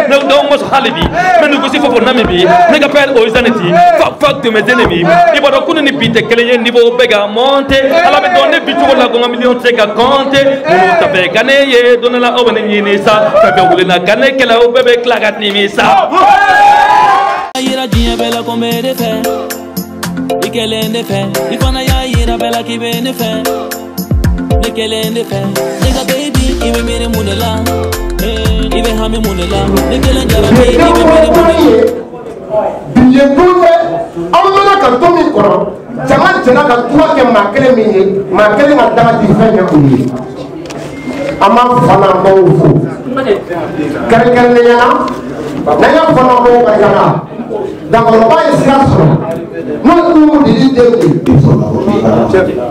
donc moi halibi mais nous aussi faut namibi ne appelle aux aneti fuck de mes ennemis il va donc ni bite kelé niveau bega monter ala me donner bitu la gonga million teka compte nous taper kané donner la obene ni ça fait rouler na kané kela o bébé clagat ni ça ira dia bela comme de fait et qu'elle est de fait il faut na ira bela qui vient de fait et qu'elle est de fait nigga baby il me mere munela il veut hame munela et qu'elle est jara baby il me mere munela billet douze amana ka tomi koro jama jena ka tuwa ke makele minye makele na daga di fanya kuli ama fana ko fu karkan ne yana nanya fana ko karkana d'accord ba esraso no tu di de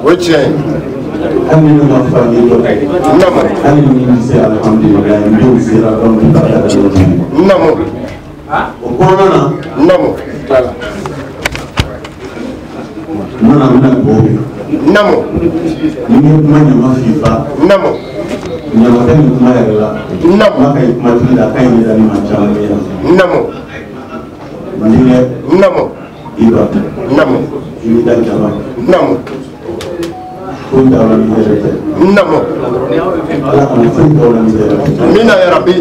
oche amina ma fani do namo amina ni se alhamdulillah ndo sira don namo o kona namo kala nana mina bobe namo ni manya ma fifa namo nyama tani kuma yalla namo kai kuma tunda kai ni dani ma chama namo ndine namo iba namo ni dan chama namo kunda wala ni rete namo ala ko ni wala ni rete mina ya rabbi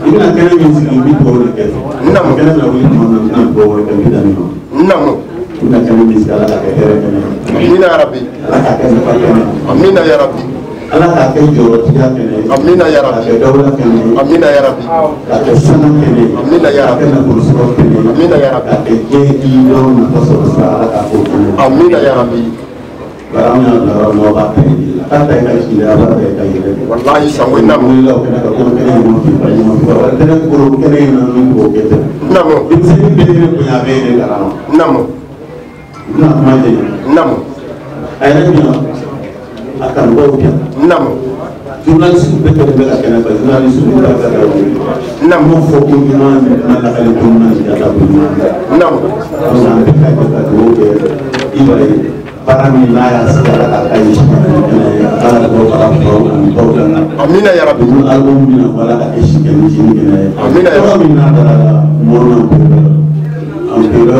ina kene mi sigi bi to le ke namo kene la wi mo na bo ke mi dani namo ina kene mi sala ka here kene mina ya rabbi ala ka kene pa kene amina ya rabbi ala ka ke joro tiya kene amina ya rabbi ka dawla kene amina ya rabbi ka ke sana kene amina ya rabbi na kurso kene amina ya rabbi ka ke i do na koso sa ala ka ko amina ya rabbi baramnya la mo ba kene ka ta ka shi da ba ta ka yi wallahi sawina mo la kene ka ko kene mo fi ba mo fi ba kene ko kene na no ko kete namo bi bi ko ya be de la namo na ma de namo ay na mi akan bawuja nam journaliste be ko be la kana ba journaliste be la kana nam mo fo ko ni ma na la kale ko na ya ta bu nam na be ka ko ko ke ibare parami la ya sala ka kai ala ko para ko amina ya rabbi album mina wala ka eshi ke ni ni amina ya rabbi na dara mo na ko ampere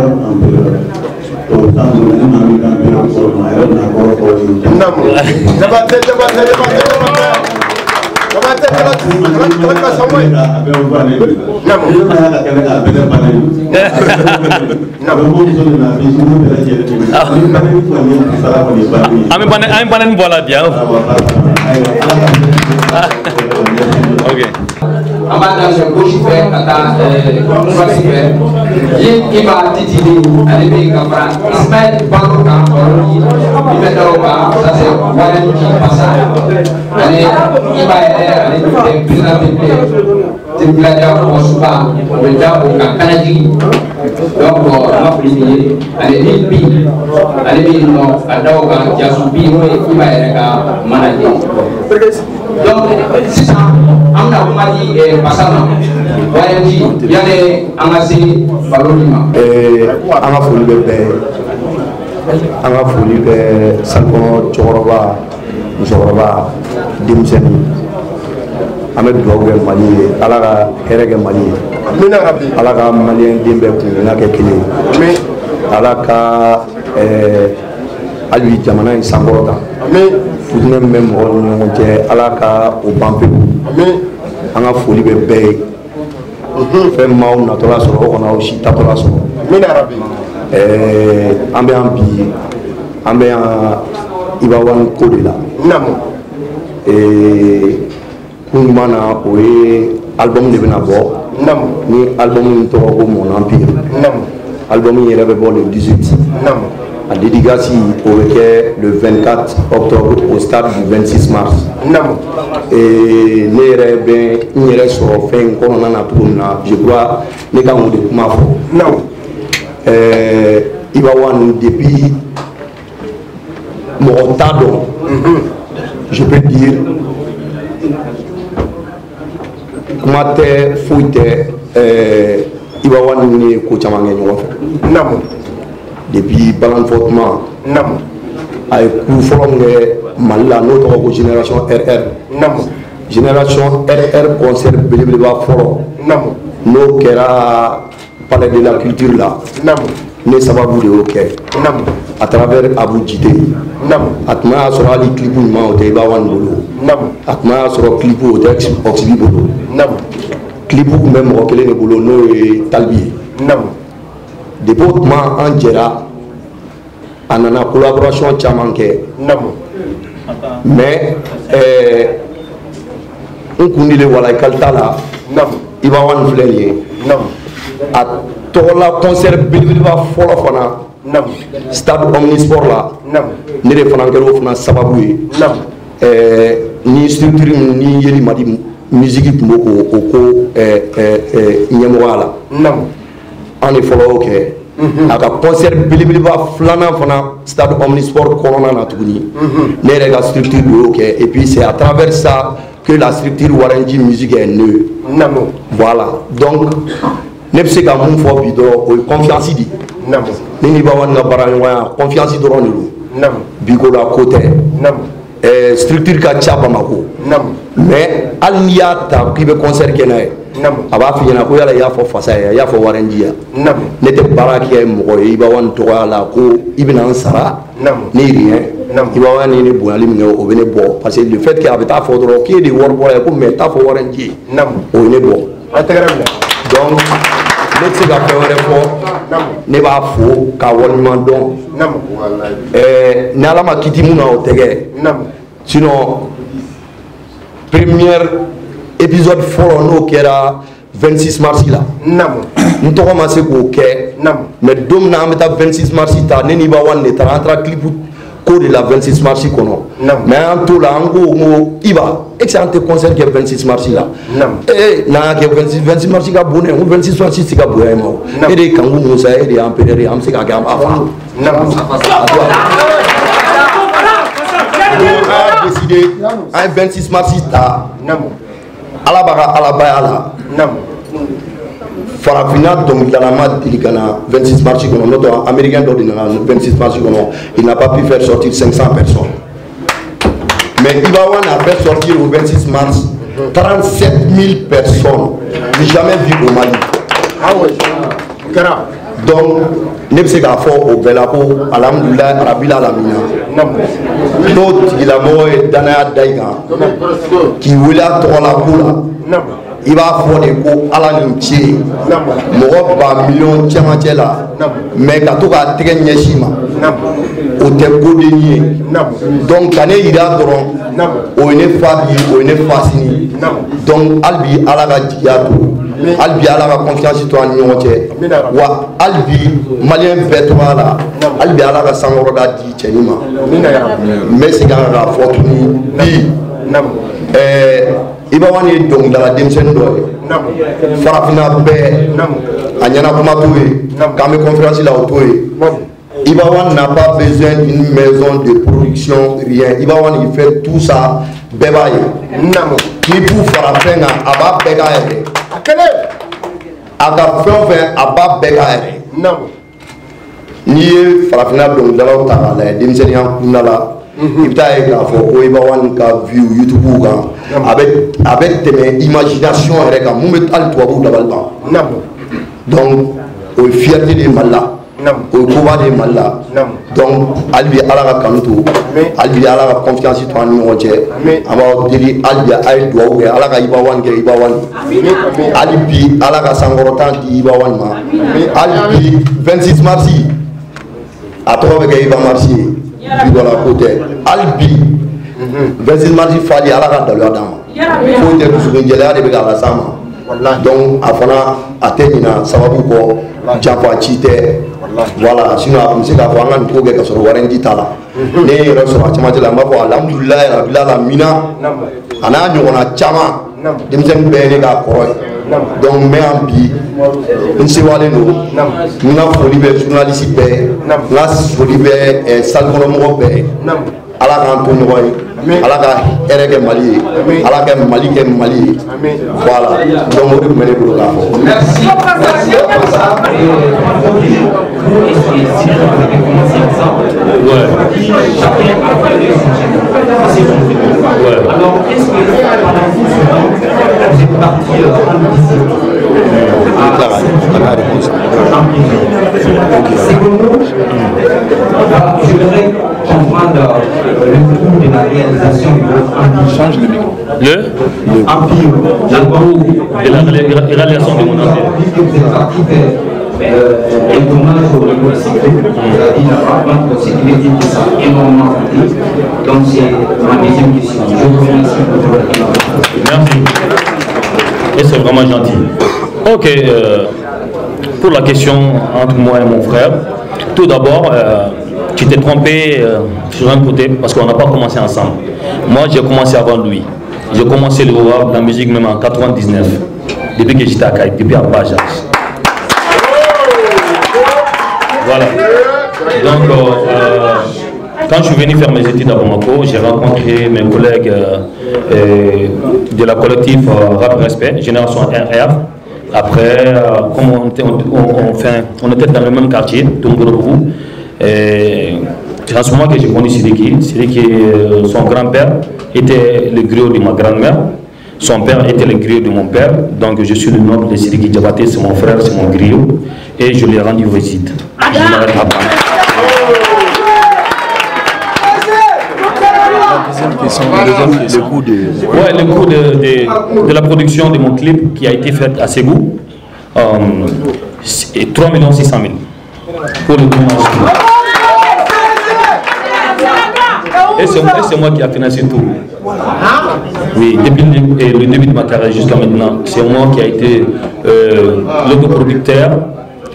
Amanda je bouge fait kata universitaire il va titiller aller bien camara Ismaël Baro ka oroni il met dans ba ça c'est Warren qui passe allez il va aller de président de la Osuba le da au Kanadi donc ma prier allez bi allez bien no adao ka jasubi il va aller ka manager donc c'est ça amna kumadi pasama wayanji yale angasi balolima anga foli be salko choroba musoroba dimseni amed doge mali alaga herege mali mina rabbi alaga mali dimbe ku na ke kili mais alaka alwi jamana in sangorota mais fudne même mo ñonte alaka o bampe mais anga foli be be fem maw na tola so ko na o shi ta tola so mina rabbi ambe ambe iba wan ko de la namo kumana o album de bena bo namo ni album to ko mon empire namo album yere be bo le 18 namo la dédicace le 24 octobre au stade du 26 mars. Et nous avons fait je crois que nous avons il va y avoir depuis mon tado, je peux dire, comment il va y avoir une depuis Balan Fortement, avec coup formé Malila, notre génération RR. génération RR concert belebeleba fɔlɔ n'o kɛra palais de la culture la ne sababu de y'o kɛ à travers Abu Jite a tun y'a sɔrɔ hali clip ɲuman o tɛ Ibawan bolo a tun y'a sɔrɔ clip o tɛ Oxibi bolo clip tun bɛ mɔgɔ kelen de bolo n'o ye Talibi ye depuis o tuma an jɛra a nana collaboration caman kɛ mais n kun dile Walayi t'a la Ibawan filɛ nin ye a tɔgɔla concert belebeleba fɔlɔ fana stade Omnisport la ne de fana kɛra o fana sababu ye ni structure ni Yeli Madi musique tun b'o ko ɲɛmɔgɔya la an de fɔlɔ y'o kɛ a ka concert belebeleba filanan fana stade Omnisport kɔnɔna na tuguni ne yɛrɛ ka structure de y'o kɛ et puis c'est à travers ça que la structure Waranji musique est née voilà donc ne bɛ se ka mun fɔ bi dɔrɔn o ye confiance di ne ni Ibawan ka baara ɲɔgɔnya confiance dɔrɔn de don bi ko la ko tɛ structure ka ca Bamako mais hali n'i y'a ta k'i bɛ concert kɛ n'a ye a b'a f'i ɲɛna ko yala i y'a fɔ fasa ye a y'a fɔ Waranji ya ne tɛ baara kɛ mɔgɔ ye Ibawan tɔgɔya la ko i bɛna n sara ne rien Ibawan ye ne bonyali min kɛ o bɛ ne bɔ parce que le fait que a bɛ taa fɔ dɔrɔn k'e de ye wɔribɔla ye ko mais t'a fɔ Waranji ye o ye ne bɔ donc ne tɛ se ka fɛn wɛrɛ fɔ ne b'a fo k'a waleɲuman dɔn ni Ala ma kiti mun na o tɛ kɛ sinon première épisode fɔlɔ n'o kɛra 26 mars la n tɔgɔ ma se k'o kɛ mais don min na an bɛ taa 26 mars ta ne ni Ibawan de taara an taara clip ko de la 26 mars kɔnɔ mais an to la an ko Iba est ce que an tɛ concert kɛ 26 mars la n'an y'a kɛ 26 mars ka bon dɛ n ko 26 mars tɛ ka bonya ma o e de ye Kanku Musa e de ye empereur ye an bɛ se k'a kɛ an b'a fa a décidé an ye 26 mars ta Ala b'a ka alabaya la farafinna dɔnkilidala ma deli ka na 26 mars kɔnɔ n'o tɛ américain dɔ de nana 26 mars kɔnɔ il n'a pas pu faire sortir 500 personnes mais Ibawan a fait sortir au 26 mars 37 000 personnes jamais vu au Mali donc ne bɛ se k'a fɔ o bɛɛ la ko alhamdulilayi arabil alamina n'o tigilamɔgɔ ye danaya da i kan k'i wele a tɔgɔ la ko la i b'a fɔ de ko Ala ni ce mɔgɔ ba miliyɔn cɛmancɛ la mais ka to k'a tɛgɛ ɲɛsin ma o tɛ koden ye donc ka ne yira dɔrɔn o ye ne fa bi o ye ne fa sini donc hali bi Ala ka jigiya to hali bi Ala ka confiance to an ni ɲɔgɔn cɛ wa hali bi maliyɛn bɛɛ tɔgɔ la hali bi Ala ka sankɔrɔta di cɛnin ma n bɛ segin k'a fɔ tuguni bi Ibawan ye dɔnkilidala denmisɛnnin dɔ ye farafinna bɛɛ a ɲɛna kuma t'o ye k'an bɛ conférence la o t'o ye Ibawan n'a pas besoin d'une maison de production rien Ibawan il fait tout ça bɛɛ b'a ye n'i b'u fara fɛn kan a b'a bɛɛ k'a yɛrɛ a ka fɛn o fɛn a b'a bɛɛ k'a yɛrɛ n'i ye farafinna dɔnkilidalaw ta k'a lajɛ denmisɛnninya kunda la i bɛ taa ye k'a fɔ ko Ibawan ka view YouTube kan a bɛ tɛmɛ imagination yɛrɛ kan mun bɛ hali tubabuw dabali ban donc o ye fierté de ye Mali la o ye koba de ye Mali la donc hali bi Ala ka kanu to hali bi Ala ka confiance to an ni ɲɔgɔn cɛ an b'aw deli hali bi a ye dugawu kɛ Ala ka Ibawan kɛ Ibawan hali bi Ala ka sankɔrɔta di Ibawan ma hali bi 26 mars a tɔgɔ bɛ kɛ Iba Mars ye bi wala ko tɛ hali bi 26 mars fali Ala ka daluya d'an ma foyi tɛ dusukun jɛlɛya de bɛ k'a las'an ma donc a fana a tɛ ɲina sababu kɔ janfa ci tɛ voilà sinon a tun bɛ se k'a fɔ an ka nin ko kɛ ka sɔrɔ Waranji t'a la ne ye n yɛrɛ sɔrɔ a cɛmancɛ la n b'a fɔ alhamdulilayi rabil alamina a n'a ɲɔgɔnna caman denmisɛnnin bɛɛ ye ne k'a kɔrɔ ye donc n bɛ yan bi n sewalen don n ka foli bɛ journaliste bɛɛ n ka foli bɛ salle kɔnɔ mɔgɔ bɛɛ Ala k'an to ɲɔgɔn ye ala ka hɛrɛ kɛ Mali ye ala ka Mali kɛ Mali ye voilà donc o de tun bɛ ne bolo k'a fɔ. Merci. Ouais. Alors, est-ce que pendant tout ce temps, vous êtes parti en je voudrais comprendre le coût de la réalisation de votre empire. Change le micro. Le empire. L'album de la réalisation de mon empire. Puisque vous êtes parti faire un tournage au Mexique, c'est-à-dire la sécurité qui ça énormément coûté. Donc c'est ma deuxième question. Je vous remercie pour votre intervention. Merci. Et c'est vraiment gentil. Ok, pour la question entre moi et mon frère, tout d'abord, tu t'es trompé sur un côté parce qu'on n'a pas commencé ensemble. Moi, j'ai commencé avant lui. J'ai commencé le rap, la musique même en 99, depuis que j'étais à Caille, depuis à Bajas. Voilà. Donc, quand je suis venu faire mes études à Bamako, j'ai rencontré mes collègues de la collectif Rap Respect, Génération RR. Après, comme on était dans le même quartier, Tongorobu, c'est en ce moment que j'ai connu Sidiki. Sidiki, son grand-père était le griot de ma grand-mère. Son père était le griot de mon père. Donc je suis le noble de Sidiki Diabaté, c'est mon frère, c'est mon griot. Et je lui ai rendu visite. Je m'arrête là. Le coût de... Ouais, le coût de la production de mon clip qui a été fait à Ségou, 3 600 000 pour le tournage. Et c'est moi qui a financé tout. Oui, depuis le début de ma carrière jusqu'à maintenant, c'est moi qui a été l'autoproducteur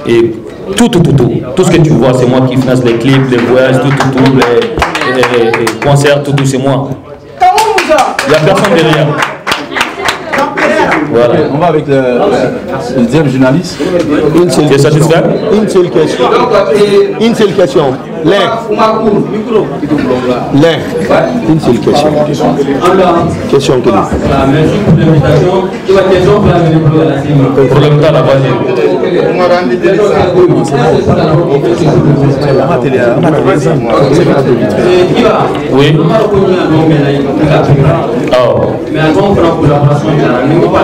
et tout ce que tu vois, c'est moi qui finance les clips, les voyages, tout, les concerts, tout, c'est moi. Il n'y a personne derrière. Voilà. Okay, on va avec le deuxième journaliste. Tu es satisfait? Une seule question. Une seule question. L'air. Une seule question. Question que merci pour l'invitation. Tu vas question pour la problème de la base. Oui. Mais avant pour la collaboration, nous pas à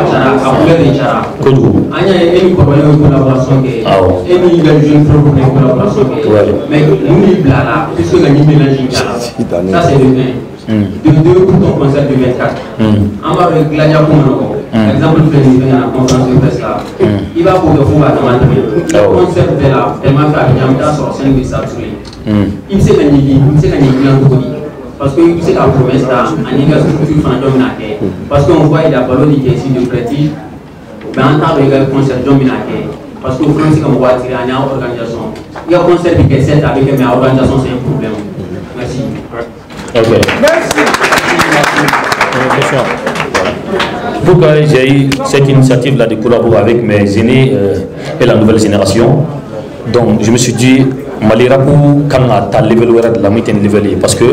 couleur de Chara. Koudou. Anya est une collaboration qui est une jeune collaboration. Mais nous n'y blâla puisque nous n'y mélangeons pas. Ça c'est le 1. De 2 pour ton concert de 24. On va avec Gladia Koumano. Exemple, le président à la conférence de presse là. Il va pour le fou à demander. Le concert de la tellement fait avec Jamta sur scène de Satsui. Il sait qu'il y a un parce que c'est la promesse là, en négation de fantôme naqué. Parce qu'on voit il y a pas ici de prestige, mais en tant que concert dominaqué. Parce que France comme voit il y a une organisation. Il y a un concert qui est 7 avec mais l'organisation c'est un problème. Merci. Ok. Merci. Pourquoi j'ai eu cette initiative là de collaborer avec mes aînés et la nouvelle génération? Donc je me suis dit Malirapu quand à ta level de la moitié level parce que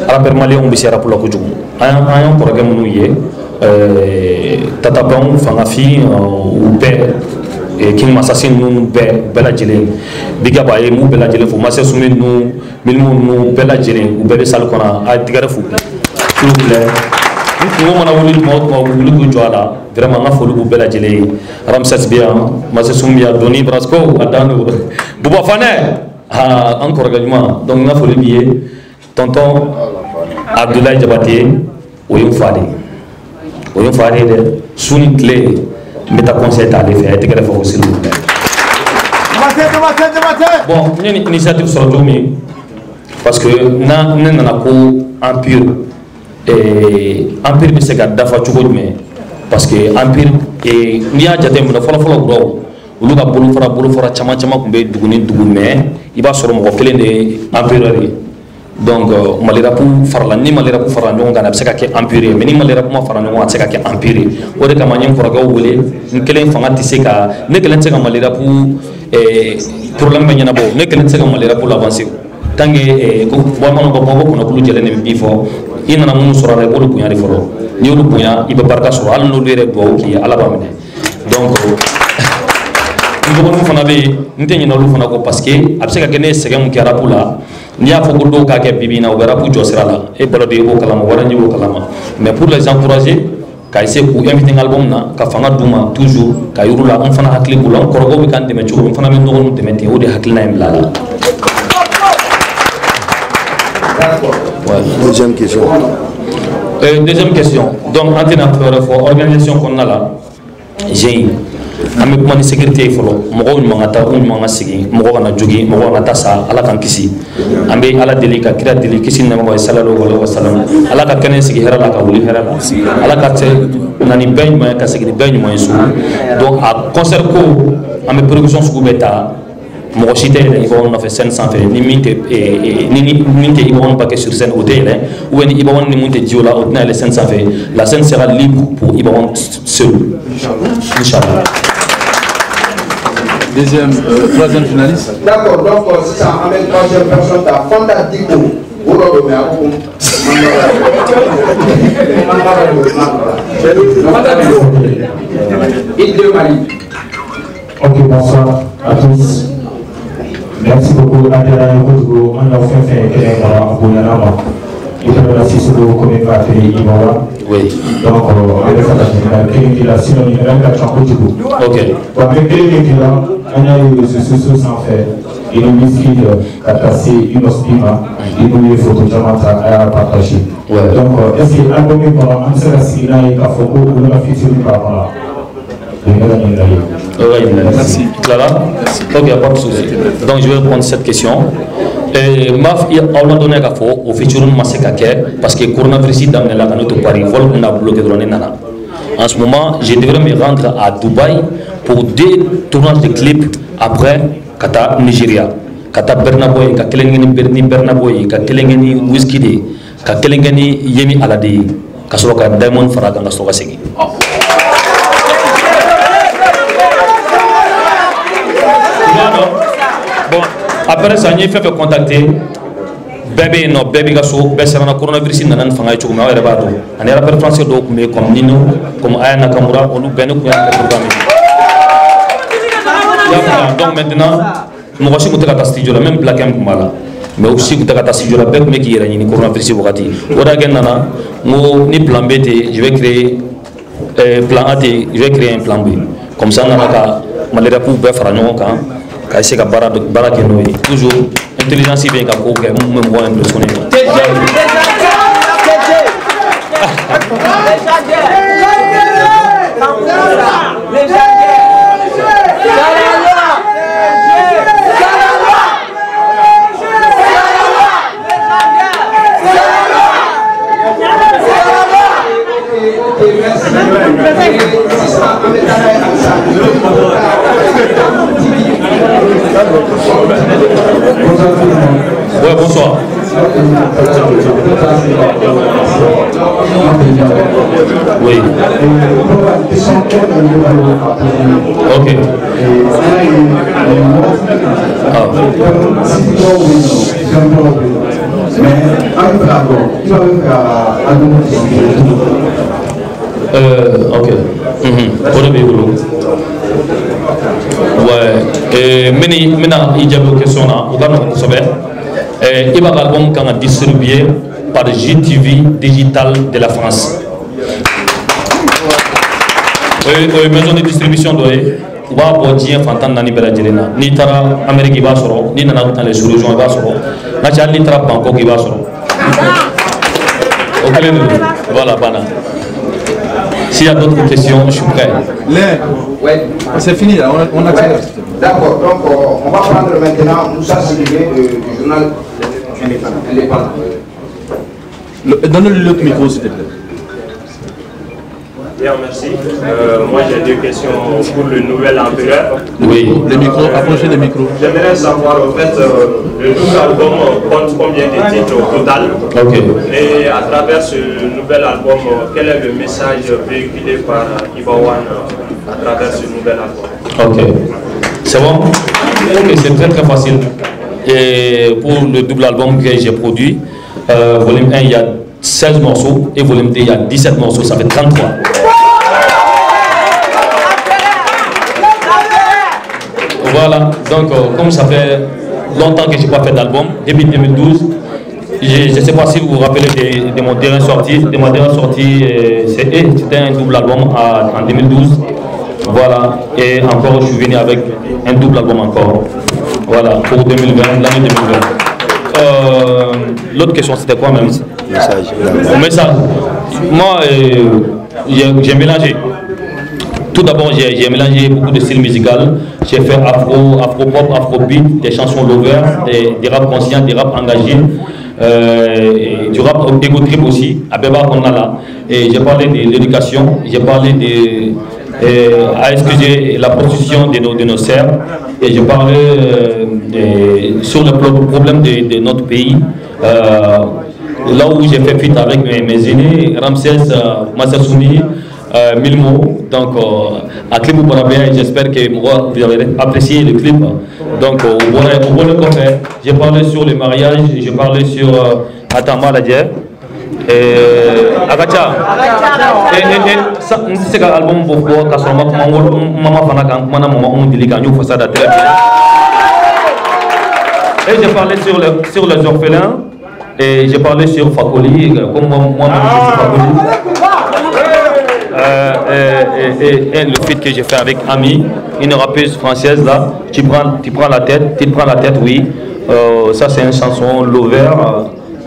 à la permanence on be sera pour la kujugu un programme nous y tata bon fangafi ou be et qui m'assassin nous be bela jele biga ba e mu bela jele fo massa sumi nous milmu nous bela jele ou be sal kona a tigare fou s'il vous plaît nous on a voulu mo ko joala vraiment nga fo lu bela jele ramsas bien massa sumi ya doni brasco adano buba fane encore également donc nga fo le billet tonton Abdoulaye Diabaté oyum fadi de suni clé meta conseil à faire te greffe aussi le bon une initiative sur Domi parce que na ko empire empire bi se ga dafa chugo me parce que empire et ni a jate mo folo bro ulu ka bolu fara chama kumbe duguni me iba soro mo kelen de empire donc malirapu farla ni malirapu farla ñoo ngana se ka ke empire mais ni malirapu ma farla ñoo se ka ke empire o de kama ñen foroga wole ni kelen fanga ti se ka ne kelen se ka malirapu problème be ñana bo ne kelen se ka malirapu l'avancer tangue ko bo ma ko ko ko kulu jele ne bi fo il nana mun sɔrɔ la i b'olu bonya de fɔlɔ n'i y'olu bonya i bɛ barika sɔrɔ hali n'olu yɛrɛ duwawu k'i ye ala b'a minɛ donc n dɔgɔninw fana bɛ yen n tɛ ɲinɛ olu fana kɔ parce que a bɛ se ka kɛ ne ye sɛgɛn mun kɛ rapu la n'i y'a fɔ ko dɔw k'a kɛ bibi in na u bɛ rapu jɔ sira la e baloden i b'o kalama waraji b'o kalama mais pour les encourager ka essayer k'u inviter n ka album na ka fanga d'u ma toujours ka yir'u la n fana hakili b'u la n kɔrɔkɛw bɛ k'an dɛmɛ cogo min n fana bɛ n dɔgɔninw dɛmɛ ten o de hakilina in bila a la. Deuxième question. Deuxième question. Donc, en tenant organisation qu'on a là, j'ai an bɛ kuma ni sécurité ye fɔlɔ mɔgɔw ɲuman ka taa u ɲuman ka sigi mɔgɔ kana jogi mɔgɔ kana taa sa ala k'an kisi an bɛ ala deli ka kira deli kisi nɛɛma ye sallallahu alaihi wasallam ala ka kɛnɛ sigi hɛrɛ la ka wuli hɛrɛ la ala ka na ni bɛɛ ɲuman ye ka sigi ni bɛɛ ɲuman ye so donc a concert ko an bɛ prévision sugu bɛɛ ta mɔgɔ si tɛ yɛlɛ Ibawan nɔfɛ scène sanfɛ ni min tɛ Ibawan ba kɛ sur scène o tɛ yɛlɛ ou bien ni Ibawan ni mun tɛ ji o la o tɛna yɛlɛ scène sanfɛ la scène sera libre pour Ibawan seul inchallah. Troisième finaliste. D'accord, donc c'est ça, en même troisième personne, la Fonda Diko. Ok, bonsoir à tous. Merci beaucoup, Adela Yokozugo. On a fait un Boyanama. Il faut la Sissou comme il va faire Ibawa. Oui. Donc, avec la synonyme de la Chankotigo. Ok. Avec là, on a eu ce sans faire. Il nous dit qu'il a passé une ospima. Il nous dit photo à partager. Donc, est-ce qu'il y a un peu de temps, on sait la Sina et la photo ou la future par là? Merci. Clara? Ok, pas de souci. Donc je vais prendre cette question. On a donné à faux au futur parce que le coronavirus dans notre Paris, on a bloqué dans nana. En ce moment, je devrais me rendre à Dubaï pour 2 tournages de clips après Kata Nigeria. Kata Bernaboy, Kakelengeni Bernaboy, Kakelengeni Whisky, Kakelengeni Yemi Aladi, Kasoka Diamond Farag, Kasoka Segi. Bon, après ça, nous avons fait contacter bébé non bébé gasso bébé na coronavirus nana fanga ci ko ma wala bado an ya rappel français do ko me comme Nino comme Ayana Kamura on ben ko ya programme donc maintenant mo aussi ko ta studio la même Black M kumala mais aussi ko ta studio la bébé me ki yera ni coronavirus wakati oda gen nana mo ni plan B je vais créer plan A je vais créer un plan B comme ça nana ka malera pour be fara ñoo kan ka essayer ka bara ke no toujours intelligence bien ka ko ke même moi impressionné Ouais, bonsoir. Oui. Ok. Ok. Ouais. Maintenant, il y a une question là. Il va l'album quand distribué par GTV Digital de la France. Maison de distribution doye va avoir un fantan nani bela jelena ni tara Amérique va soro ni nana dans les sous-régions va soro na cha ni tara Bangkok va soro. OK, voilà bana. S'il y a d'autres questions, je suis prêt. Ouais. C'est fini là, on accélère. D'accord, donc on va prendre maintenant Moussa Sidibé du journal Indépendant. Donne-lui l'autre micro s'il te plaît. Bien, merci. Moi j'ai 2 questions pour le nouvel empereur. Oui. Les micros, approchez les micros. J'aimerais savoir en fait le nouvel album compte combien de titres au total. Ok. Et à travers ce nouvel album, quel est le message véhiculé par Ibawan à travers ce nouvel album? Ok. C'est bon? Ok, c'est très facile. Et pour le double album que j'ai produit, volume 1, il y a 16 morceaux et volume 2 il y a 17 morceaux, ça fait 33. Voilà, donc comme ça fait longtemps que je n'ai pas fait d'album, depuis 2012, je ne sais pas si vous vous rappelez de mon dernier sortie. C'était un double album en 2012. Voilà, et encore je suis venu avec un double album encore. Voilà, pour 2020, l'année 2020. L'autre question c'était quoi même? Message. Moi, j'ai mélangé. Tout d'abord, j'ai mélangé beaucoup de styles musicaux. J'ai fait afro-pop, afro-beat, des chansons lover, des rap conscients, des rap engagés, du rap ego trip aussi, à Beba Konala. Et j'ai parlé de l'éducation, j'ai parlé de la prostitution de nos sœurs, et j'ai parlé sur le problème de notre pays. Là où j'ai fait feat avec mes aînés, Ramsès, Massassoumi, Milmo, donc à clip ou j'espère que vous avez apprécié le clip. Donc au bon café, j'ai parlé sur le mariage, j'ai parlé sur Atama la Dieu et Agacha. Et c'est un album pour voir que maman fana kan mana maman on dit qu'on fait ça très bien. Et j'ai parlé sur les orphelins et j'ai parlé sur Fakoli, comme moi-même je suis Fakoli. Et le feat que j'ai fait avec Ami, une rappeuse française là, tu prends la tête, oui. Ça c'est une chanson lover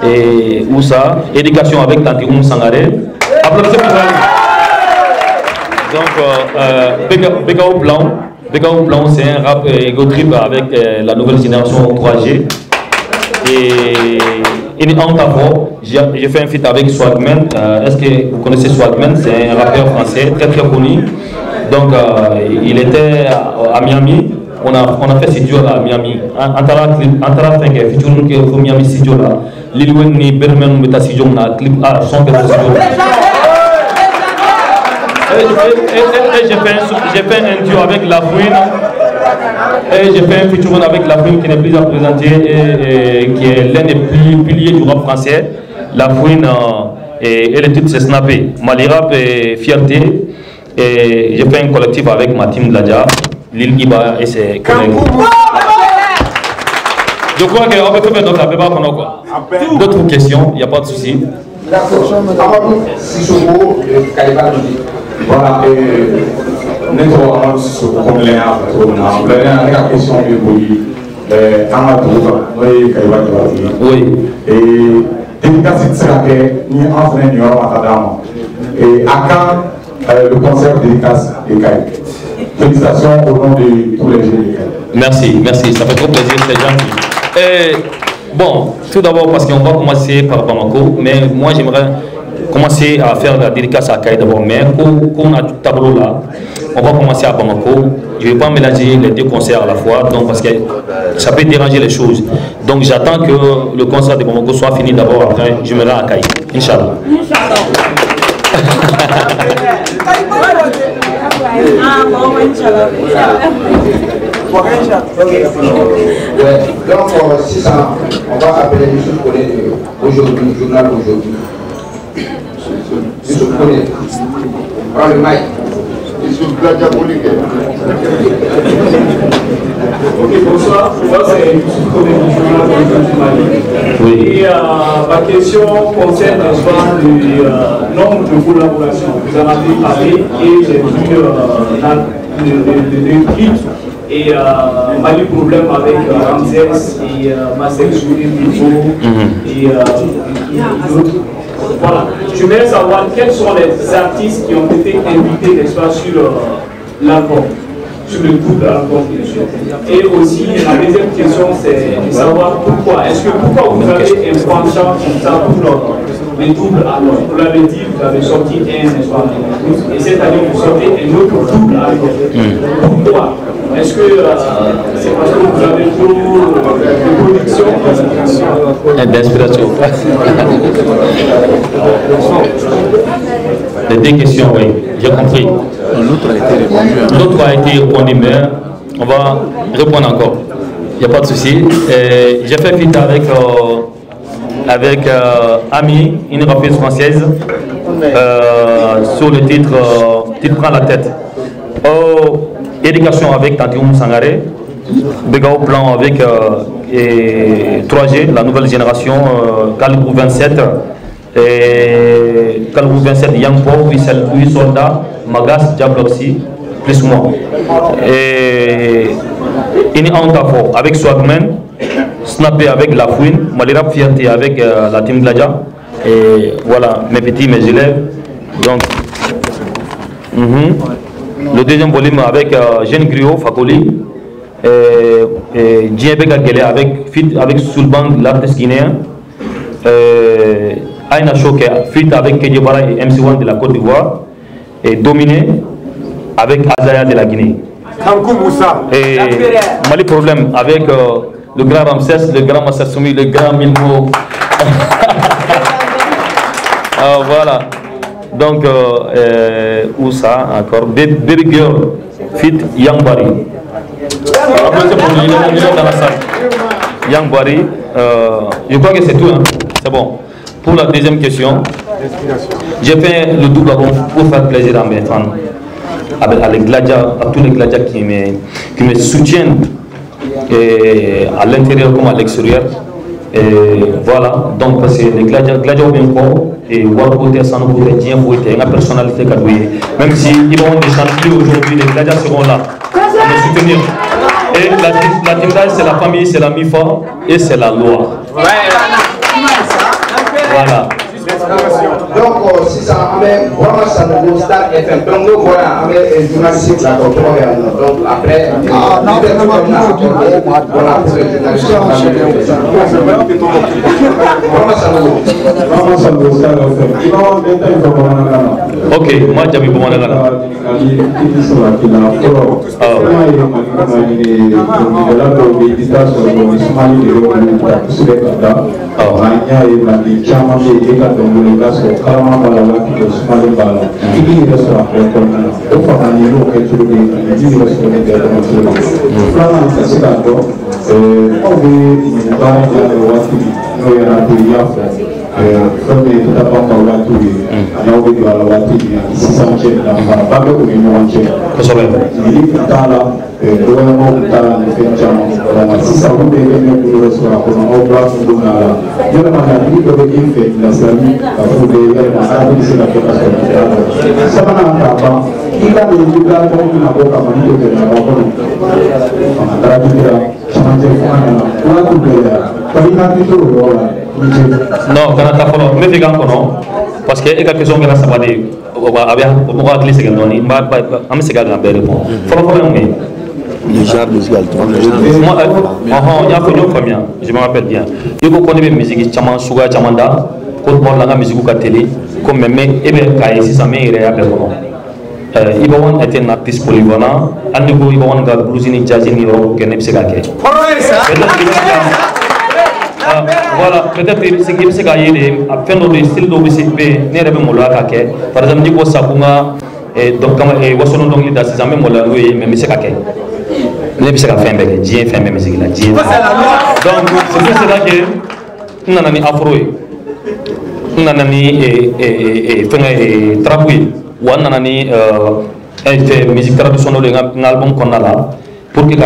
et où ça, éducation avec Tantiroum Sangaré. Applaudissez pour elle. Donc Bekao Blanc, c'est un rap ego trip avec la nouvelle génération 3G. Et en Tafo, j'ai fait un feat avec Swagman. Est-ce que vous connaissez Swagman? C'est un rappeur français très très connu. Donc il était à Miami. On a fait studio à Miami. Antara fait que featuring que Miami studio là. Lilwen ni Berman beta studio na clip son que studio. Et j'ai fait un duo avec La Fouine. Et j'ai fait un featuring avec La Fouine qui n'est plus à présenter et qui est l'un des piliers du rap français. La Fouine et le titre c'est Snappé. Malirap et Fierté. Et j'ai fait un collectif avec ma team de Ladja, Lil Iba et ses collègues. Je crois qu'on peut faire notre appel quoi. D'autres questions, il n'y a pas de souci. D'accord. Amadou Sissoko de Kaliba. Voilà, Neto Amadou Sissoko, comme les la question est polie. Amadou, oui, Kaliba. Oui. Et dédicace de Seraké, ni enfant ni homme à Tadama. Et à quand le concert dédicace de Kaliba. Félicitations au nom de tous les jeunes. Merci, ça fait trop plaisir, c'est gentil. Bon, tout d'abord parce qu'on va commencer par Bamako, mais moi j'aimerais commencer à faire la dédicace à Kaï d'abord, mais comme on a tout tableau là, on va commencer à Bamako. Je ne vais pas mélanger les deux concerts à la fois, donc parce que ça peut déranger les choses. Donc j'attends que le concert de Bamako soit fini d'abord, après je me rends à Kaï. Inch'Allah. Donc, c'est ça, on va appeler Youssouf Koné aujourd'hui, le journal aujourd'hui. Youssouf Koné, prends le mic. Youssouf Bladjabouli. Ok, bonsoir. Moi, c'est Youssouf Koné du journal du Mali. Oui. Et ma question concerne le nombre de collaborations. Vous en avez parlé et j'ai vu le clip. Et Mali problème avec Ramsès et Marcel Souri, et d'autres. Voilà. Je voudrais savoir quels sont les artistes qui ont été invités, n'est-ce pas, sur l'album, sur le double album. Et aussi, la deuxième question, c'est de savoir pourquoi. Pourquoi vous avez un penchant comme ça pour les doubles albums? Vous l'avez dit, vous avez sorti un, n'est-ce pas, et cette année, vous sortez un autre double album. Pourquoi? Est-ce que c'est parce que vous avez trop de production d'inspiration? Les deux questions, oui, j'ai compris. L'autre a été répondu, mais on va répondre encore. Il n'y a pas de souci. J'ai fait feat avec avec Ami, une rappeuse française, sur le titre Prends la tête. Éducation avec Tantioum Sangaré, Begao Plan avec 3G, la nouvelle génération, Kalibou 27, Kalibou 27, Young Paul, 8 soldats, Magas, Diabloxy, plus moi. Et Ini Antafo avec Swagman, Snappé avec La Fouine, Malira Fierté avec la team Gladia. Et voilà, mes petits, mes élèves. Donc, le deuxième volume avec Jeanne Griot, Fakoli, Djebeka Gele avec Soulbang, l'artiste guinéen, Aina Choke, fit avec Kedjebara et MC1 de la Côte d'Ivoire, et Dominé avec Azaya de la Guinée. Et Mali Problème avec le grand Ramsès, le grand Massasoumi, le grand Milmo. Voilà. Donc, où ça encore? Baby Girl, fit Young Barry. Après, pour il est dans la salle. Young Barry, je crois que c'est tout. Hein. C'est bon. Pour la deuxième question, j'ai fait le double pour faire plaisir à mes fans. À tous les gladiateurs qui me soutiennent à l'intérieur comme à l'extérieur. Et voilà, donc parce que les gladiateurs bien fort et Warbote, Sanobote, Dien Bote, une personnalité cadouillée. Même si ils vont ne chanter plus aujourd'hui, les gladiateurs seront là pour nous soutenir. Et la Timdal, c'est la famille, c'est la MIFA et c'est la loi. Voilà. Donc, si ça amène vraiment ça nous Star FM. Donc, nous voilà, avec journaliste la contrôle. Donc, après, ok, moi j'avais besoin de la non, quand tu as fait le parce que les questions que ça va dire, on va glisser dans les mains, on va se garder un peu de temps. Moi, je me rappelle bien. Je connais la musique, Suga Chamanda, quand on a la musique à la télé, comme même, et bien, si ça m'est réel, Ibawan était un artiste polyvalent, à nouveau, Ibawan a bluesini, jazzini, rock, et nepsegake. Voilà, peut-être ce qui s'est gagné, à faire nos styles d'OBCP, n'est pas moula kake. Par exemple, Nico Sabunga, et donc, et Wasson Dongli d'Assizame Mola, oui, mais c'est kake. N'est pas ça fait un bec, j'ai fait même musique là, j'ai. Donc, c'est là que nous avons afro, nous avons trapouille, ou nous avons musique traditionnelle, un album qu'on a là. Pour que les gens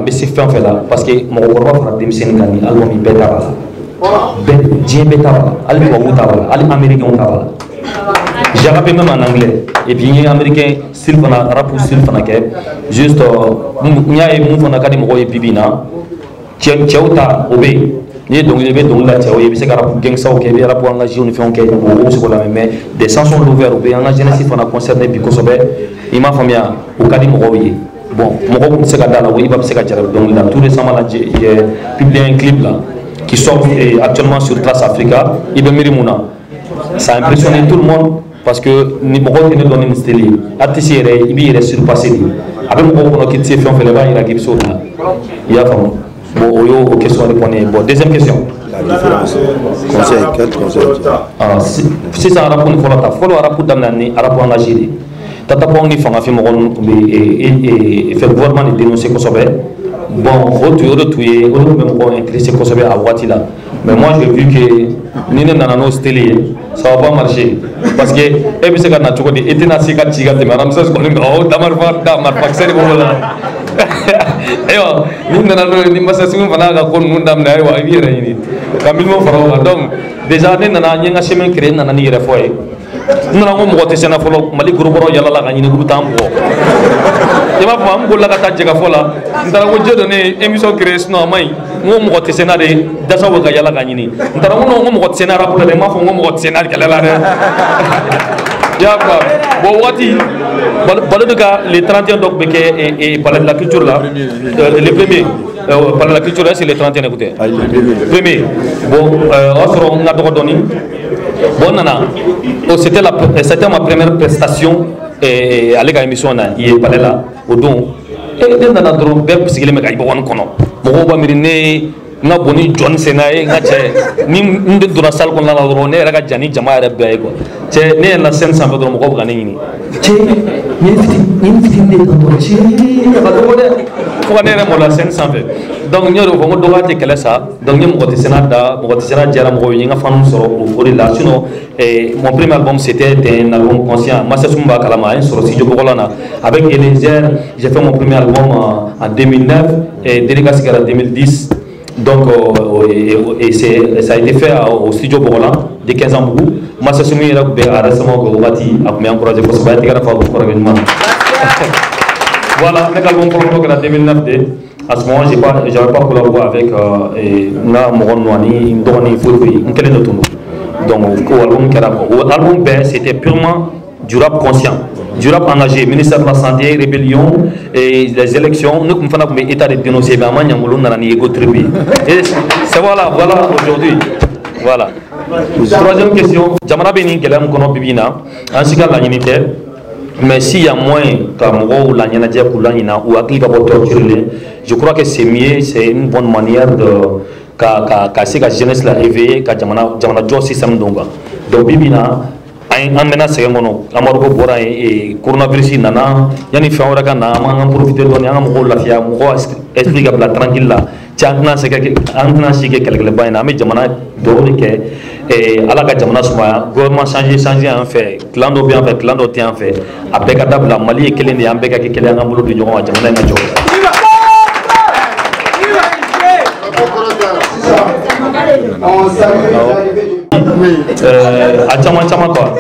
mais c'est fait là parce que mon corps va faire des scènes qui album il bêta là j'ai bêta là album ou tabala album américain ou tabala j'ai rappelé même en anglais et puis les américains s'ils font un rap ou s'ils font un quai juste il y a une fois on a dit mon et bibina tiens ta obé ni donc il est donc là tiens oui c'est rap gang ça ok bien rap on a on fait un quai ou c'est quoi mais des chansons l'ouvert obé on a Genesis on a concerné puis qu'on il m'a fait bien au cas de mon bon, je sais que tout récemment, j'ai publié un clip là, qui sort actuellement sur Trace Africa. Ça a impressionné tout le monde parce que nous avons donné une style. L'artiste est surpassé. Après, nous avons fait le fait il a dit il y a bon, question répondre. Bon, deuxième question. La différence. Conseil, quel conseil? Si ça a rapport, il faut rapport d'amener, rapport engagé. Tata Pongi fanga fi mogon be e fait gouvernement de dénoncer ko sobe bon, autre même intéressé à Ouatila. Mais moi j'ai vu que Nina Nanano télé, ça va pas marcher. Parce que, et puis c'est quand on a dit, et t'es si tu as dit, madame, ça se connaît, oh, Damarfa, c'est bon là. Nous n'avons ni massation fana ko nous ndam na wa bi rayni kamil mo faro donc déjà ne nana nyanga chemin créé nana ni yere foye nana ngo mo te sena folo mali groupe ro yalla la ga ni groupe tambo e ma fam go la ka ta jega fola ndara go jedo ne émission créé no mai ngo mo te sena de dasa wo ga yalla ga ni ndara ngo mo te sena rapport de ma fo ngo mo te sena kala la ya quoi bon wati parler de cas les 31 donc et parler de la culture là les premiers parler de la culture là c'est les 31 écoutez premier bon on a droit donner bon nana c'était ma première prestation et à l'émission là il est parlé là au don et nana droit ben sigile me kay bon kono mo ba mirine na boni John Senaye nga che ni nde dura sal kon la ro ne raga jani jama ra be ko che ne la sen sambe do mo ko ga ni che ni fiti de ko che ba do de ko ne re mo la sen sambe donc nyoro ko mo do ga te kala sa donc nyam ko te senada mo ko te senada jara mo yi nga fanu soro o la sinon mon premier album c'était un album conscient Massa Sumba Kalama sur studio Bokolana avec Eliezer. J'ai fait mon premier album en 2009 et Délégace en 2010. Donc, ça a été fait au studio Bokola de 15 ans. Massa Sumba a récemment encouragé pour se battre pour l'événement. Voilà, mes albums pour en 2009. À ce moment, je n'avais pas collaboré avec Moron Nouani, Ndoni Foufoui, Nkele Notono. Donc, l'album B, c'était purement du rap conscient, du rap engagé, ministère de la Santé, rébellion et les élections. Nous, nous avons état de dénoncer, mais nous avons un égo tribu. Et c'est voilà aujourd'hui. Voilà. Troisième question, Jamana Beni, Kelem Kono Bibina, ainsi qu'à l'unité. Mais s'il y a moins qu'Amoro ou l'Anyanadja ou l'Anina ou Akliba torturer, je crois que c'est mieux, c'est une bonne manière de. Kasi ka jeunesse la réveiller ka jamana jo système donga donc bibina an mena segengono amaro ko bora e coronavirus nana yani fa ora kana ma profiter do nyanga mo la fia mo esprit ka bla tranquille la changna se ke antna sike quelque bayna me jamana do ke et ala ka jamana suma gouvernement changer en fait clando bien fait clando tient en fait avec ka dabla mali e kelen ya mbeka ke kelen ngambolo do nyoga jamana na jo à Tchama quoi.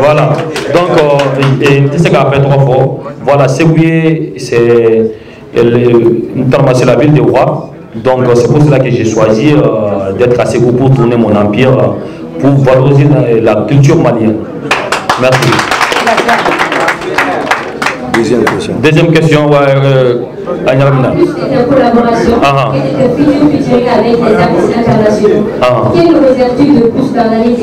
Voilà. Donc, tu sais qu'à faire 3 fois. Voilà, Ségouye, c'est la ville des rois. Donc, c'est pour cela que j'ai choisi d'être à Ségou pour tourner mon empire, pour valoriser la culture malienne. Merci. Deuxième question, Agnarabina. C'est une collaboration avec des artistes internationaux. Quelle réserve-tu de plus dans l'année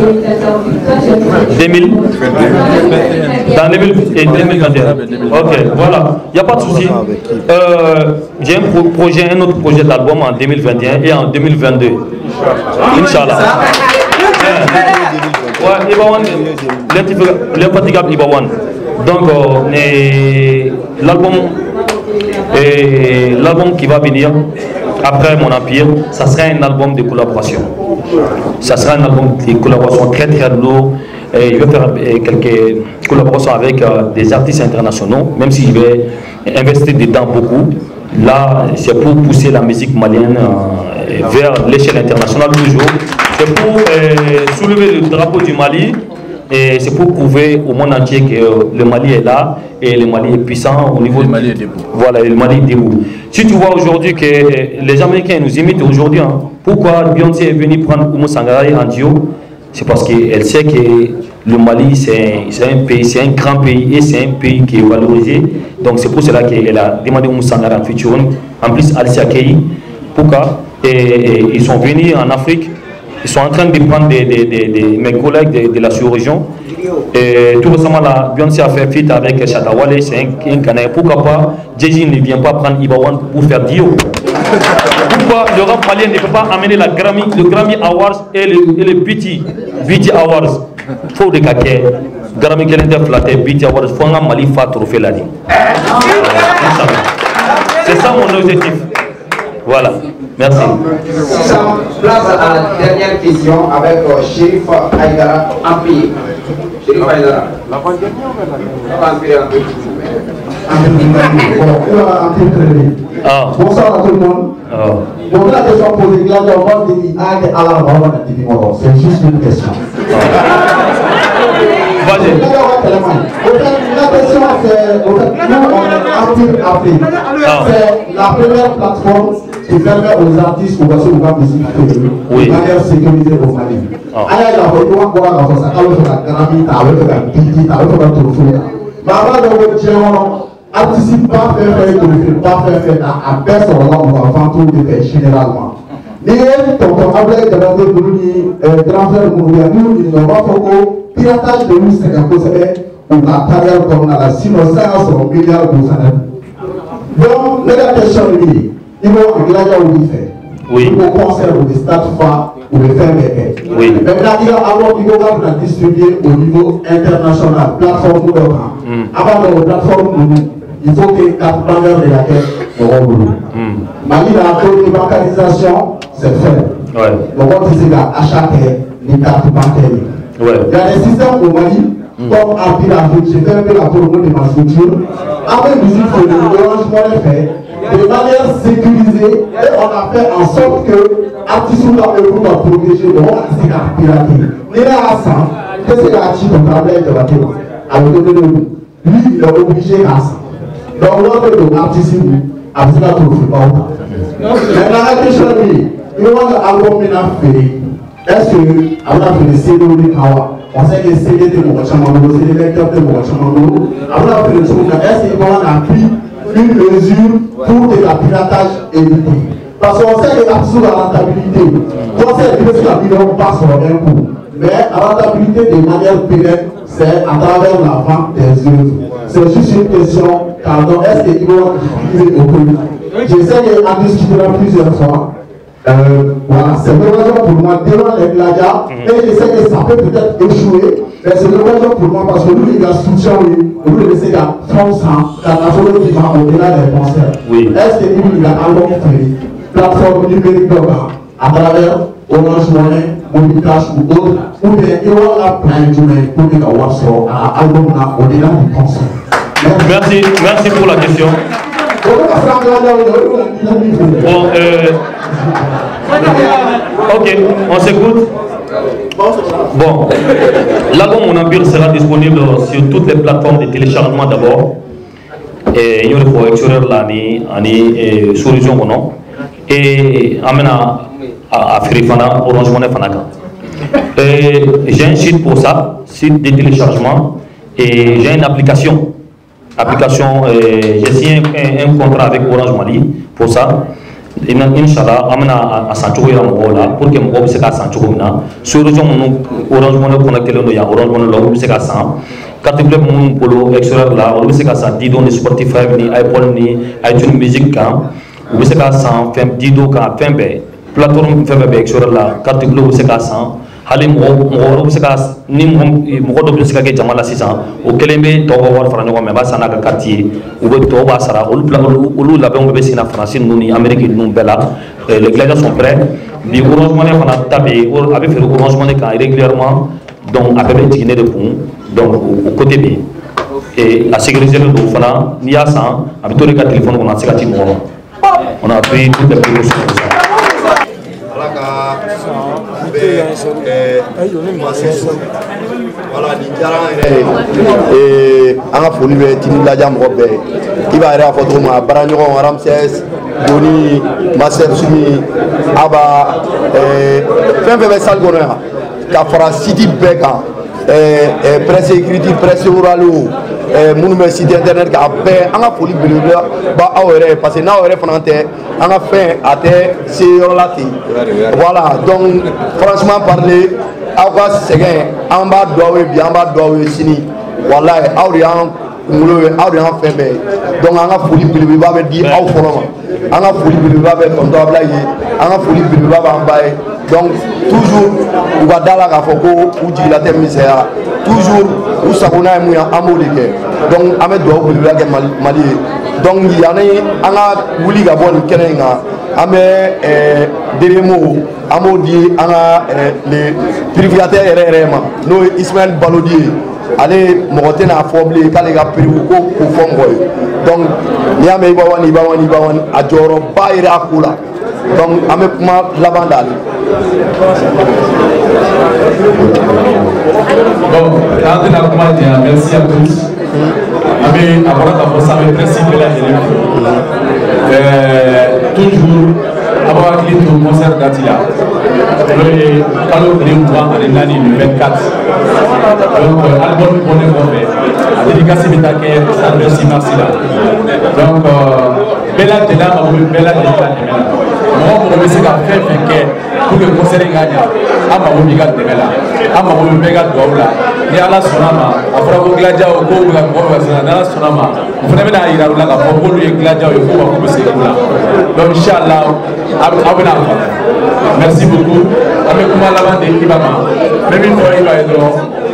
2021 2021. Ok, voilà. Il n'y a pas de souci. J'ai un autre projet d'album en 2021 et en 2022. Inch'Allah. Ouais, Ibawan, l'infatigable Ibawan. Donc, l'album qui va venir après mon empire, ça sera un album de collaboration. Ça sera un album de collaboration très très lourd. Et je vais faire quelques collaborations avec des artistes internationaux, même si je vais investir dedans beaucoup. Là, c'est pour pousser la musique malienne vers l'échelle internationale toujours. C'est pour soulever le drapeau du Mali. Et c'est pour prouver au monde entier que le Mali est là et le Mali est puissant au niveau. Le Mali est debout. Voilà, le Mali est debout. Si tu vois aujourd'hui que les Américains nous imitent aujourd'hui, pourquoi Beyoncé est venue prendre Oumou Sangaré en duo? C'est parce qu'elle sait que le Mali c'est un pays, c'est un grand pays et c'est un pays qui est valorisé. Donc c'est pour cela qu'elle a demandé Oumou Sangaré en featuring. En plus, Alicia Keyi, pourquoi? Et ils sont venus en Afrique. Ils sont en train de prendre mes collègues de la sous-région. Et tout récemment, Beyoncé a fait feat avec Chatawale, c'est un Ghanéen. Pourquoi pas Jay-Z ne vient pas prendre Ibawan pour faire Dio? Pourquoi le rap malien ne peut pas amener le Grammy Awards et le BT Awards? Faut des caquets. Grammy Kelender Flatter, BT Awards, faut un Mali fa trophée là. C'est ça mon objectif. Voilà, merci. Ça place à la dernière question avec Chérif Aïdara Empire. Chérif Aïdara. Bonsoir à tout le monde. Donc la question posée, c'est juste une question. Vas-y. La question c'est, nous on Afrique. C'est la première plateforme qui permet aux artistes ou aux musique de manière sécurisée au Mali. Mais avant de dire, artiste pas faire à personne on va vendre tout de généralement. Ni tonton Ablaye Dabadé Boulouni, grand frère Mouria, nous ne va pas piratage de nous c'est un peu ou la carrière comme on a sinon ça a son milliard de salaire. Donc, la question est, il faut un gladiateur où il fait. Oui. Il faut concert ou des stades phares ou des fermes. Oui. Maintenant, il va distribuer au niveau international, plateforme ou d'autres. Avant de la plateforme, il faut que les quatre bannières de laquelle nous avons. Mali, la bancarisation, c'est fait. Ouais. Donc, on dit qu'à chaque les cartes bancaires. Ouais. Il y a des systèmes au Mali, comme à Pirate, j'ai fait un peu la promo de ma structure. Avec musique, il faut le rangement fait de manière sécurisée et on a fait en sorte que l'artiste ou la pour la protéger de c'est la piraterie. Il est à 100, qu'est-ce que l'artiste au travail de la télé? Alors, lui, il est obligé à 100. Donc, l'autre de l'artiste, après la trouve pas autant. Maintenant, la question est, il y a un album fait. Est-ce que, on a fait le CD de Kawa? On sait que le CD de Mokachamando, c'est le lecteur de Mokachamando. On a fait le truc, est-ce qu'on a pris une mesure pour que la piratage évite? Parce qu'on sait que la rentabilité, quand c'est que la vidéo passe sur un coup, mais la rentabilité de manière pérenne, c'est à travers la vente des œuvres. C'est juste une question, pardon, est-ce qu'il va utiliser au commun? J'essaie d'en discuter plusieurs fois. Voilà, c'est l'occasion pour moi devant les gladiateurs et je sais que ça peut peut-être échouer, mais c'est l'occasion pour moi parce que nous, il y a soutien, nous, les laisser à France, la nationale qui va au-delà des concerts. Est-ce qu'il y a un album créé, plateforme numérique à travers Orange Money, Mobicash ou autre, ou bien il y aura la plein de journées pour que l'on soit sur un album au-delà du concert. Merci pour la question. Bon, ok, on s'écoute. Bon, l'album Mon Empire sera disponible sur toutes les plateformes de téléchargement d'abord. Et il y aura extérieur là, ni solution ou non. Et amena à Frifana, Orange Money Fanaka. J'ai un site pour ça, site de téléchargement, et j'ai une application. J'ai signé un contrat avec Orange Mali pour ça. Inch'Allah, amena à Sancho là pour que mon se casse Sancho na. Sur le Orange Money connecté le Orange Money là où se casse. Quand tu veux mon polo extérieur là, on se casse 10 dons de Spotify ni iPhone ni iTunes Music quand on se casse 10 dons quand fin plateforme fait extérieur là. Quand tu veux se casse hali mɔgɔ bɛ se ka ni mɔgɔ dɔ bɛ se ka kɛ jama la sisan o kelen bɛ tɔw ka wari fara ɲɔgɔn kan mɛ b'a san n'a ka quartier u bɛ tɔw b'a sara olu labɛnw bɛ sen na faransi ninnu ni amérique ninnu bɛɛ la les gladiateurs sont prêts bi Orange Money fana ta bɛ yen a bɛ feere Orange Money kan régulièrement donc a bɛɛ bɛ jigin ne de kun donc o côté bɛ yen et a sécurisé le don fana n'i y'a san a bɛ to de ka téléphone kɔnɔ a tɛ se ka ci mɔgɔ ma on a pris toutes les précautions pour ça. Voilà, ni diyara an yɛrɛ ye an ka foli bɛ Tini Laja mɔgɔ bɛɛ i b'a yɛrɛ fɔ cogo min na baara ɲɔgɔn Ramsès Doni Master Sumi Aba fɛn fɛn bɛ salle kɔnɔ yan ka fara site bɛɛ kan presse écrite presse orale minnu bɛ site internet kan a bɛɛ an ka foli belebeleba ba aw yɛrɛ ye parce que n'aw yɛrɛ fana tɛ an ka fɛn a tɛ se yɔrɔ la ten voilà donc franchement parler aw ka sɛgɛn an b'a dɔn aw ye bi an b'a dɔn aw ye sini walayi aw de y'an kunkolo ye aw de y'an fɛn bɛɛ ye donc an ka foli belebeleba bɛ di aw fɔlɔ ma an ka foli belebeleba bɛ tonton Ablaye ye an ka foli belebeleba b'an ba ye donc toujours u ka da la k'a fɔ ko u jigila tɛ misɛnya toujours u sagona ye mun ye an b'o de kɛ donc an bɛ dugawu belebeleba kɛ Mali ye donc yanni an ka wuli ka bɔ nin kɛnɛ in kan Amé Deremo, Amodi, Ana, les privateurs RRM, nous Ismaël Balodi, allez monter à Foblé, Kalega Periwoko pour Fongoy. Donc, Niame Ibawan, Adjoro, Baïra Kula. Donc, Amé Kuma Lavandal. Bon, merci à tous. Amé, avant ça, le principe de la toujours avoir clé au concert d'Attila. Le Palo Grimbois en l'année du 24. Donc, album qu'on est fait. Dédicace Mitake, ça merci Marcila. Donc, Bella Tela, Bella Tela. Moi, pour me dire qu'à faire pour que le concert gagne, à ma obligat de Bella, à ma obligat de Bola, et à la Sonama, à Frabo Gladia au Go, à la Sonama, vous n'avez pas à la Bobo, et Gladia au Go, à Kousé. Donc, Inch'Allah, merci beaucoup. Avec moi, l'avant de Ibama, même une fois,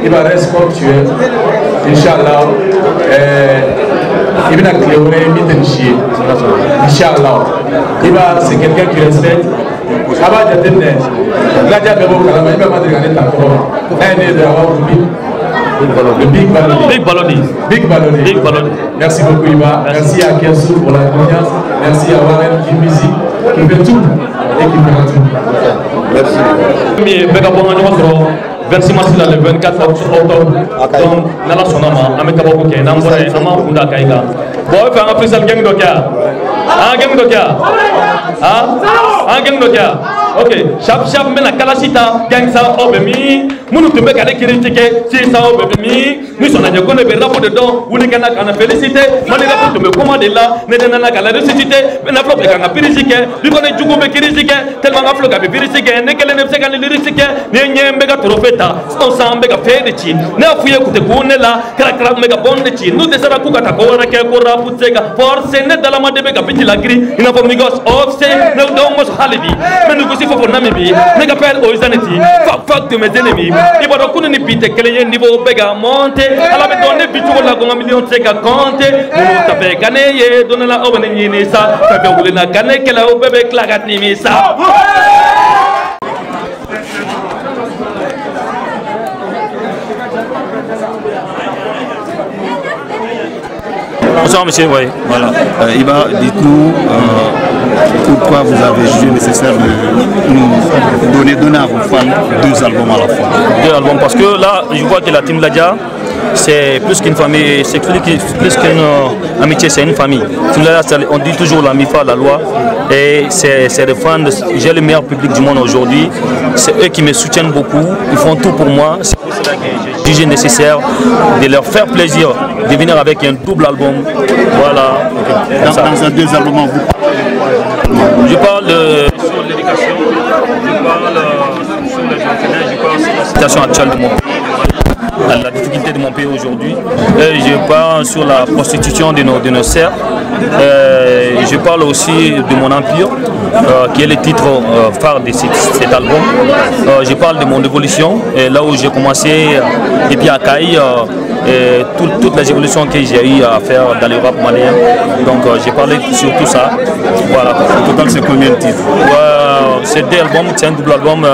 il va rester comme tu es. Inch'Allah, il va cléorer, il va chier. Inch'Allah, c'est quelqu'un qui respecte. Avant de tenir, Gladia Bebo Kalama, il va pas regarder ta forme. Le Big Baloni. Big Baloni. Merci beaucoup, Iba. Merci à Kersou pour la confiance. Merci à Warren qui musique, qui fait tout et qui fait tout. Merci. Versi masila le 24 octobre. Donc, nala sonama, ame kabako ke nambore ama kunda kaiga. Boy fa nga freestyle gang dokia. Gang dokia. Gang dokia. Ok, chap mena kalashita gang sa obemi. Munu tumbe kale critiquer si sa obemi. Nous on a dit qu'on est rapport dedans, ou les kana kana félicité, mani rapport tumbe commander là, ne dana kala ressuscité, na flop kana pirisike, du connaît jugo be kirisike, tellement na flop be pirisike, ne kele ne se kana lirisike, ne mega trofeta, on sa mega fedici, ne afuye kute kunela, kara mega bondeci, nous de sara kuka takora ke kora putsega, force ne dala made mega biti la gris, ina for migos offset, ne domos halibi, mais nous aussi faut namibi, ne kapel oisanity, fuck de mes ennemis, il va donc ni pite kele niveau bega monte. Alors mais donner bitu la gonga million tseka compte nous taper gagner donner la obene ni ça fait rouler na gagner que la bébé clagat ni ça. Bonsoir monsieur, oui. Voilà. Iba, dites-nous pourquoi vous avez jugé nécessaire de nous donner à vos fans 2 albums à la fois. 2 albums parce que là, je vois que la team Ladia, c'est plus qu'une famille, c'est plus qu'une amitié, c'est une famille. On dit toujours la MIFA, la loi, et c'est des fans, j'ai le meilleur public du monde aujourd'hui, c'est eux qui me soutiennent beaucoup, ils font tout pour moi. C'est pour cela que j'ai jugé nécessaire de leur faire plaisir de venir avec un double album. Voilà. Dans un 2 albums, je parle sur l'éducation, je parle sur le championnat, je parle sur la situation actuelle de mon pays, la difficulté de mon pays aujourd'hui. Je parle sur la prostitution de nos serfs. Je parle aussi de mon empire, qui est le titre phare de cet album. Je parle de mon évolution, là où j'ai commencé, et puis à Caï, toutes les évolutions que j'ai eu à faire dans le rap malien. Donc j'ai parlé sur tout ça. Voilà. Au total, c'est combien de titres? C'est 2 albums, c'est un double album.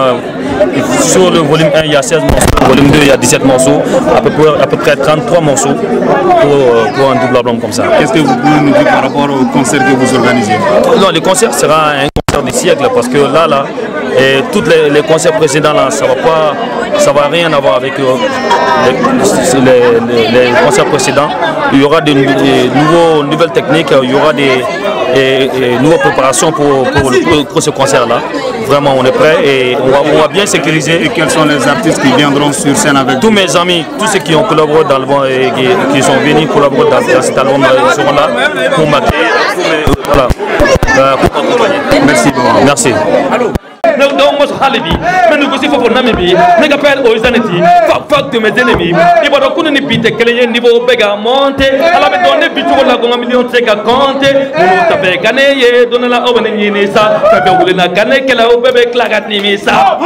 Sur le volume 1, il y a 16 morceaux. Le volume 2, il y a 17 morceaux. À peu près 33 morceaux pour un double album comme ça. Qu'est-ce que vous pouvez nous dire par rapport au concert que vous organisez? Non, le concert sera un concert du siècle parce que là, et tous les concerts précédents, là, ça va rien avoir avec les concerts précédents. Il y aura des nouvelles techniques, il y aura des nouvelles préparations pour ce concert-là. Vraiment, on est prêt et on va bien sécuriser. Et quels sont les artistes qui viendront sur scène avec tous mes amis, tous ceux qui ont collaboré dans l'album et qui sont venus collaborer dans cet album, ils seront là pour m'accueillir, pour m'accompagner. Merci beaucoup. Merci. Allô. Donc, mais nous aussi, il faut Namibie, mais qu'appelle Oisanity, fuck de mes ennemis. Il va donc nous pite que les niveaux bega monte. Alors, mais donner bitu la gonga million tseka compte. Nous taper gagner, donner la obene ni ça. Fait rouler na gagner que la bébé clagat ni ça.